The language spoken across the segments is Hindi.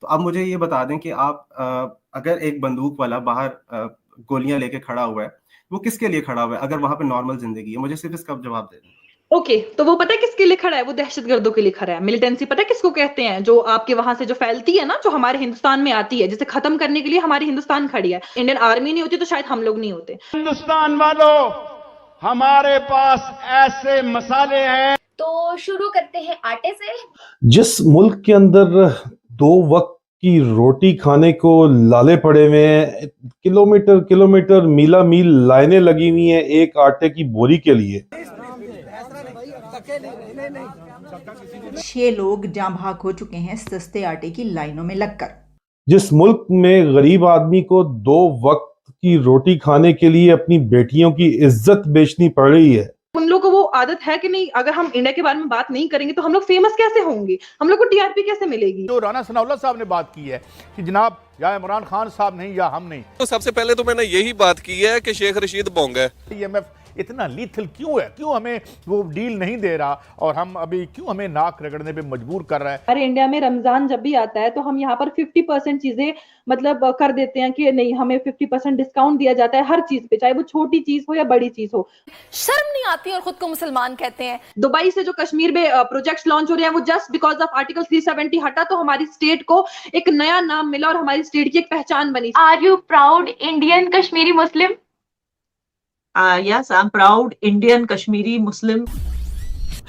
तो आप मुझे ये बता दें कि आप अगर एक बंदूक वाला बाहर गोलियां लेके खड़ा हुआ है, वो किसके लिए खड़ा हुआ है अगर वहां पे नॉर्मल जिंदगी है? मुझे सिर्फ इसका जवाब दे दें। ओके, तो वो पता है किसके लिए खड़ा है? वो दहशतगर्दों के लिए खड़ा है। मिलिटेंसी पता है किसको कहते हैं? जो आपके वहां से जो फैलती है ना, जो हमारे हिंदुस्तान में आती है, जिसे खत्म करने के लिए हमारी हिंदुस्तान खड़ी है। इंडियन आर्मी नहीं होती तो शायद हम लोग नहीं होते। हिंदुस्तान वालों, हमारे पास ऐसे मसाले हैं। तो शुरू करते हैं आटे से। जिस मुल्क के अंदर 2 वक्त की रोटी खाने को लाले पड़े हुए हैं, किलोमीटर किलोमीटर मीला मील लाइनें लगी हुई हैं एक आटे की बोरी के लिए। 6 लोग जाँ भाग हो चुके हैं सस्ते आटे की लाइनों में लगकर। जिस मुल्क में गरीब आदमी को 2 वक्त की रोटी खाने के लिए अपनी बेटियों की इज्जत बेचनी पड़ रही है। उन लोगों को वो आदत है कि नहीं, अगर हम इंडिया के बारे में बात नहीं करेंगे तो हम लोग फेमस कैसे होंगे, हम लोग को टीआरपी कैसे मिलेगी? जो राना सनाउल्लाह साहब ने बात की है कि जनाब या इमरान खान साहब नहीं या हम नहीं, तो सबसे पहले तो मैंने यही बात की है कि शेख रशीद बोंग है। IMF इतना लीथल क्यों है? क्यों हमें वो डील नहीं दे रहा और हम अभी क्यों हमें नाक रगड़ने पे मजबूर कर रहा है? अरे इंडिया में रमजान जब भी आता है तो हम यहाँ पर 50% चीजें मतलब कर देते हैं कि नहीं, हमें 50% डिस्काउंट दिया जाता है हर चीज पे, चाहे वो छोटी चीज हो या बड़ी चीज हो। शर्म नहीं आती और खुद को मुसलमान कहते हैं। दुबई से जो कश्मीर में प्रोजेक्ट्स लॉन्च हो रहे हैं वो जस्ट बिकॉज ऑफ आर्टिकल 370 हटा तो हमारी स्टेट को एक नया नाम मिला और हमारी स्टेट की एक पहचान बनी। Are you proud Indian Kashmiri Muslim? Yes, I'm proud Indian Kashmiri Muslim.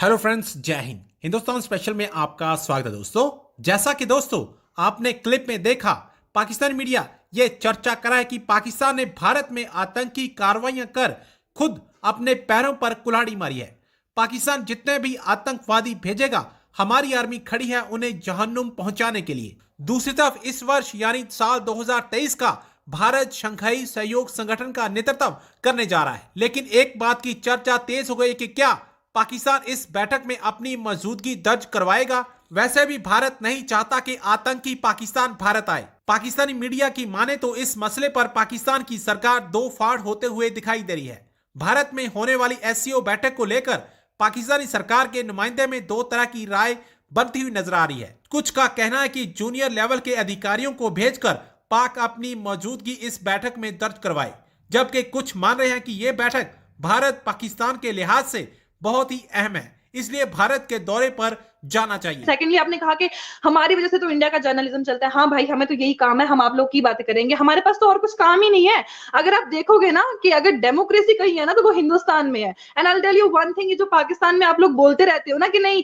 Hello friends, जय हिंद। हिंदुस्तान स्पेशल में आपका स्वागत है दोस्तों। जैसा कि दोस्तों आपने क्लिप में देखा, पाकिस्तानी मीडिया ये चर्चा करा है कि पाकिस्तान ने भारत में आतंकी कार्रवाइयां कर खुद अपने पैरों पर कुल्हाड़ी मारी है। पाकिस्तान जितने भी आतंकवादी भेजेगा, हमारी आर्मी खड़ी है उन्हें जहन्नुम पहुंचाने के लिए। दूसरी तरफ इस वर्ष यानी साल 2023 का भारत शंघाई सहयोग संगठन का नेतृत्व करने जा रहा है। लेकिन एक बात की चर्चा तेज हो गई कि क्या पाकिस्तान इस बैठक में अपनी मौजूदगी दर्ज करवाएगा? वैसे भी भारत नहीं चाहता कि आतंकी पाकिस्तान भारत आए। पाकिस्तानी मीडिया की माने तो इस मसले पर पाकिस्तान की सरकार दो फाड़ होते हुए दिखाई दे रही है। भारत में होने वाली SCO बैठक को लेकर पाकिस्तानी सरकार के नुमाइंदे में दो तरह की राय बनती हुई नजर आ रही है। कुछ का कहना है कि जूनियर लेवल के अधिकारियों को भेजकर पाक अपनी मौजूदगी इस बैठक में दर्ज करवाए, जबकि कुछ मान रहे हैं कि यह बैठक भारत पाकिस्तान के लिहाज से बहुत ही अहम है, इसलिए भारत के दौरे पर जाना चाहिए। सेकेंडली आपने कहा कि हमारी वजह से तो इंडिया का जर्नलिज्म चलता है। हाँ भाई, हमें तो यही काम है, हम आप लोग की बातें करेंगे, हमारे पास तो और कुछ काम ही नहीं है। अगर आप देखोगे ना कि अगर डेमोक्रेसी कहीं है ना तो वो हिंदुस्तान में है। And I will tell you one thing, जो पाकिस्तान में आप लोग बोलते रहते हो ना कि नहीं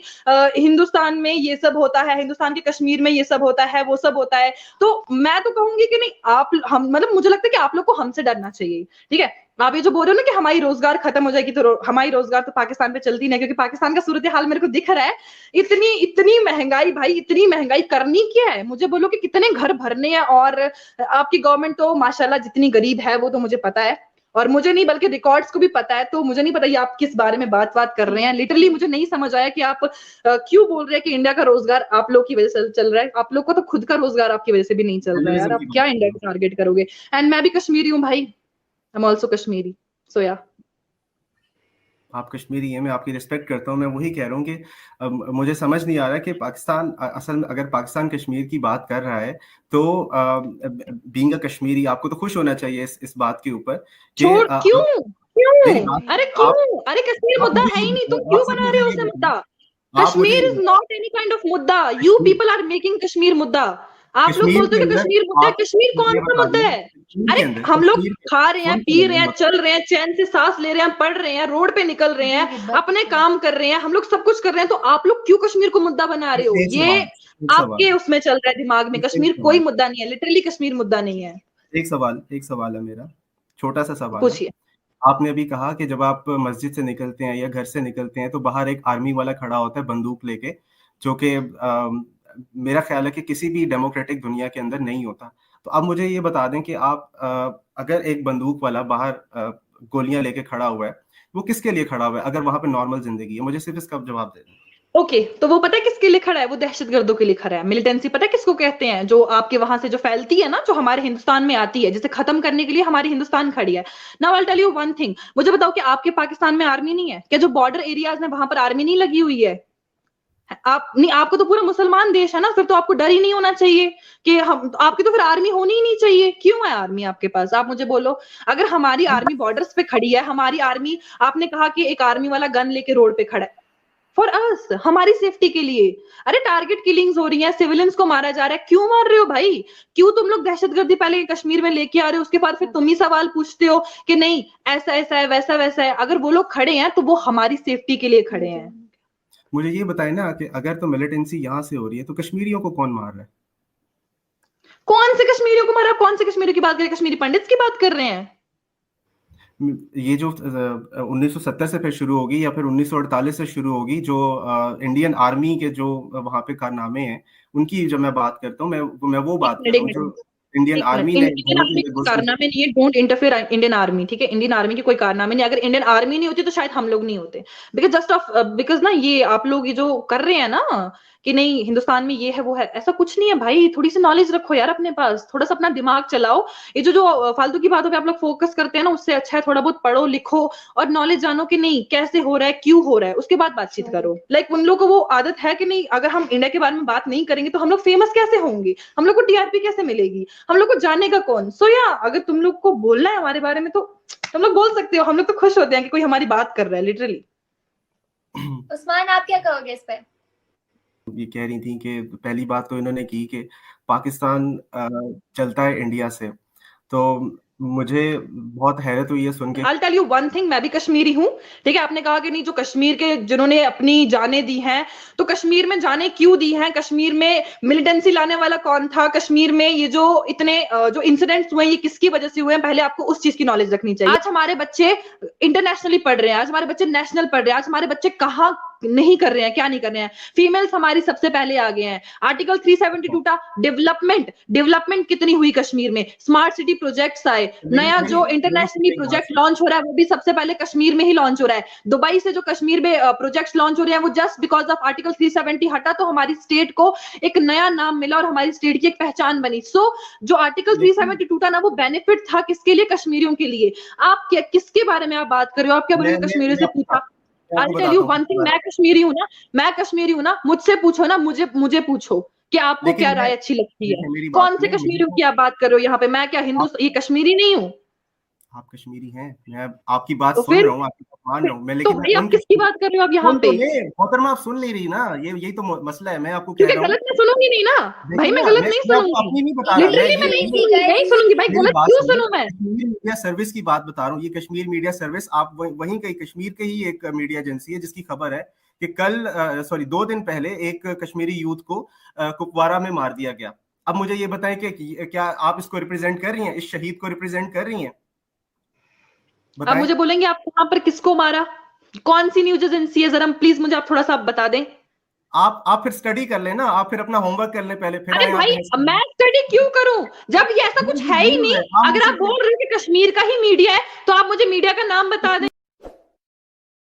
हिंदुस्तान में ये सब होता है, हिंदुस्तान के कश्मीर में ये सब होता है, वो सब होता है, तो मैं तो कहूंगी कि नहीं, आप हम मतलब मुझे लगता है कि आप लोग को हमसे डरना चाहिए। ठीक है, आप ये जो बोल रहे हो ना कि हमारी रोजगार खत्म हो जाएगी, तो हमारी रोजगार तो पाकिस्तान पे चलती नहीं, क्योंकि पाकिस्तान का सूरत हाल मेरे को दिख रहा है। इतनी इतनी महंगाई भाई, इतनी महंगाई करनी क्या है? मुझे बोलो कि कितने घर भरने हैं। और आपकी गवर्नमेंट तो माशाल्लाह जितनी गरीब है वो तो मुझे पता है, और मुझे नहीं बल्कि रिकॉर्ड्स को भी पता है। तो मुझे नहीं पता ये आप किस बारे में बात कर रहे हैं। लिटरली मुझे नहीं समझ आया कि आप क्यों बोल रहे हैं कि इंडिया का रोजगार आप लोग की वजह से चल रहा है। आप लोग को तो खुद का रोजगार आपकी वजह से भी नहीं चल रहा है यार, आप क्या इंडिया को टारगेट करोगे? एंड मैं भी कश्मीरी हूँ भाई, आई एम ऑल्सो कश्मीरी, सो या। आप कश्मीरी हैं, मैं आपकी रिस्पेक्ट करता हूं। मैं वही कह रहा हूं कि मुझे समझ नहीं आ रहा कि पाकिस्तान असल में अगर पाकिस्तान कश्मीर की बात कर रहा है तो बीइंग अ कश्मीरी आपको तो खुश होना चाहिए इस बात के ऊपर कि क्यों अरे क्यों? अरे कश्मीर मुद्दा है ही नहीं, तुम क्यों बना रहे हो उसे मुद्दा? Kashmir is not any kind of मुद्दा। You people are making Kashmir मुद्दा। आप लोग बोलते हो कि कश्मीर मुद्दा है। कश्मीर कौन सा मुद्दा है? अरे हम लोग खा रहे हैं, पी रहे हैं, चल रहे हैं, चैन से सांस ले रहे हैं, पढ़ रहे हैं, रोड पे निकल रहे हैं, अपने काम कर रहे हैं, हम लोग सब कुछ कर रहे हैं, तो आप लोग क्यों कश्मीर को मुद्दा बना रहे हो? ये आपके उसमें चल रहा है दिमाग में। कश्मीर कोई मुद्दा नहीं है, लिटरली कश्मीर मुद्दा नहीं है। एक सवाल है मेरा, छोटा सा सवाल। पूछिए। आपने अभी कहा कि जब आप मस्जिद से निकलते हैं या घर से निकलते हैं तो बाहर एक आर्मी वाला खड़ा होता है बंदूक लेके, जो कि मेरा ख्याल है कि किसी भी डेमोक्रेटिक दुनिया के अंदर नहीं होता। तो अब मुझे ये बता दें कि आप अगर एक बंदूक वाला बाहर गोलियां लेके खड़ा हुआ है, वो किसके लिए खड़ा हुआ है अगर वहां पे नॉर्मल जिंदगी है? मुझे सिर्फ इसका जवाब दे दें। ओके, तो वो पता है किसके लिए खड़ा है? वो दहशतगर्दों के लिए खड़ा है। मिलिटेंसी पता है किसको कहते हैं? जो आपके वहां से जो फैलती है ना, जो हमारे हिंदुस्तान में आती है, जिसे खत्म करने के लिए हमारी हिंदुस्तान खड़ी है। Now I will tell you one thing, मुझे बताओ कि आपके पाकिस्तान में आर्मी नहीं है क्या? जो बॉर्डर एरियाज में वहां पर आर्मी नहीं लगी हुई है? आप नहीं, आपको तो पूरा मुसलमान देश है ना, फिर तो आपको डर ही नहीं होना चाहिए कि हम, आपकी तो फिर आर्मी होनी ही नहीं चाहिए। क्यों है आर्मी आपके पास, आप मुझे बोलो। अगर हमारी आर्मी बॉर्डर्स पे खड़ी है, हमारी आर्मी, आपने कहा कि एक आर्मी वाला गन लेके रोड पे खड़ा है, फॉर अस, हमारी सेफ्टी के लिए। अरे टारगेट किलिंग्स हो रही है, सिविलियंस को मारा जा रहा है, क्यों मार रहे हो भाई? क्यों तुम लोग दहशतगर्दी पहले कश्मीर में लेके आ रहे हो, उसके बाद फिर तुम ही सवाल पूछते हो कि नहीं ऐसा ऐसा है, वैसा वैसा है। अगर वो लोग खड़े हैं तो वो हमारी सेफ्टी के लिए खड़े हैं। मुझे ये बताए ना कि अगर तो मिलिटेंसी यहाँ से हो रही है तो कश्मीरियों को कौन मार रहा है? कौन से कश्मीरियों को मारा? कौन से कश्मीरियों की बात कर रहे हैं? कश्मीरी पंडित्स की बात कर रहे हैं? ये जो 1970 से फिर शुरू होगी या फिर 1948 से शुरू होगी, जो इंडियन आर्मी के जो वहां पे कारनामे हैं, उनकी जब मैं बात करता हूँ, मैं वो बात कर रहा हूँ जो इंडियन आर्मी ने इंडियन आर्मी के कारनामे नहीं है, डोंट इंटरफेयर इंडियन आर्मी, ठीक है? इंडियन आर्मी के कोई कारनामे नहीं। अगर इंडियन आर्मी नहीं होती तो शायद हम लोग नहीं होते, बिकॉज ना ये आप लोग ये जो कर रहे हैं ना कि नहीं हिंदुस्तान में ये है वो है, ऐसा कुछ नहीं है भाई। थोड़ी सी नॉलेज रखो यार अपने पास, थोड़ा सा अपना दिमाग चलाओ। ये जो फालतू की बातों पे आप लोग फोकस करते हैं ना, उससे अच्छा है थोड़ा बहुत पढ़ो लिखो और नॉलेज जानो कि नहीं कैसे हो रहा है, क्यों हो रहा है, उसके बाद बातचीत करो। लाइक उन लोगों को वो आदत है कि नहीं, अगर हम इंडिया के बारे में बात नहीं करेंगे तो हम लोग फेमस कैसे होंगे, हम लोग को टीआरपी कैसे मिलेगी, हम लोग को जानेगा कौन? सो या अगर तुम लोग को बोलना है हमारे बारे में तो तुम लोग बोल सकते हो, हम लोग तो खुश होते हैं कि कोई हमारी बात कर रहा है, लिटरली। उस्मान, आप क्या कहोगे इस पे? ये कह रही थी कि पहली बात तो इन्होंने की कि पाकिस्तान चलता है इंडिया से, तो मुझे बहुत हैरत हुई है सुन के। I'll tell you one thing, मैं भी कश्मीरी हूँ, ठीक है? आपने कहा कि नहीं जो कश्मीर के जिन्होंने अपनी जानें दी हैं, तो कश्मीर में जानें क्यों दी हैं? कश्मीर में मिलिटेंसी लाने वाला कौन था? कश्मीर में ये जो इतने जो इंसिडेंट्स हुए ये किसकी वजह से हुए हैं? पहले आपको उस चीज की नॉलेज रखनी चाहिए। आज हमारे बच्चे इंटरनेशनली पढ़ रहे हैं, आज हमारे बच्चे नेशनल पढ़ रहे हैं, आज हमारे बच्चे कहाँ नहीं कर रहे हैं, क्या नहीं कर रहे हैं? फीमेल्स हमारी सबसे पहले आ गए हैं। आर्टिकल 372 का डेवलपमेंट कितनी हुई कश्मीर में? स्मार्ट सिटी प्रोजेक्ट्स आए, नया जो इंटरनेशनली प्रोजेक्ट लॉन्च हो रहा है वो भी सबसे पहले कश्मीर में ही लॉन्च हो रहा है। दुबई से जो कश्मीर में प्रोजेक्ट्स लॉन्च हो रहे हैं वो जस्ट बिकॉज ऑफ आर्टिकल 370 हटा तो हमारी स्टेट को एक नया नाम मिला और हमारी स्टेट की एक पहचान बनी। सो जो आर्टिकल 372 था ना, वो बेनिफिट था किसके लिए? कश्मीरियों के लिए। आप किसके बारे में आप बात कर रहे हो? आप क्या बोल रहे हो? कश्मीरियों से पूछा। I'll tell you one thing, मैं कश्मीरी हूँ ना, मुझसे पूछो ना, मुझे पूछो कि आपको क्या राय अच्छी लगती है। कौन से कश्मीरियों की आप बात कर रहे हो यहाँ पे? मैं क्या ये कश्मीरी नहीं हूँ? आप कश्मीरी हैं, मैं आपकी बात तो सुन फिर रहा हूँ, आपकी बात मान रहा हूँ मैं, तो लेकिन भाई आप किसकी बात कर रहे हो आप यहाँ पे? मोहतरमा आप सुन ले रही ना, यही तो मसला है। मैं आपको कह क्योंकि रहा हूँ गलत मैं सुनूंगी नहीं ना भाई, मैं गलत नहीं सुनूंगी, नहीं बता रहा, लिटरली मैं नहीं सुनूंगी भाई। गलत क्यों सुनूं मैं? कश्मीर मीडिया सर्विस की बात बता रहा हूँ। ये कश्मीर मीडिया सर्विस, आप वहीं कहीं कश्मीर के ही एक मीडिया एजेंसी है जिसकी खबर है कि कल 2 दिन पहले एक कश्मीरी यूथ को कुपवारा में मार दिया गया। अब मुझे ये बताएं कि क्या आप इसको रिप्रेजेंट कर रही हैं, इस शहीद को रिप्रेजेंट कर रही हैं? आप मुझे बोलेंगे आप वहां पर किसको मारा, कौन सी न्यूज एजेंसी है? जरा प्लीज मुझे आप थोड़ा सा बता दें। आप फिर स्टडी कर लेना, आप फिर अपना होमवर्क कर ले पहले, फिर अरे भाई मैं स्टडी क्यों करूं जब ये ऐसा कुछ है ही नहीं? अगर आप बोल रहे हो कि कश्मीर का ही मीडिया है तो आप मुझे मीडिया का नाम बता दें।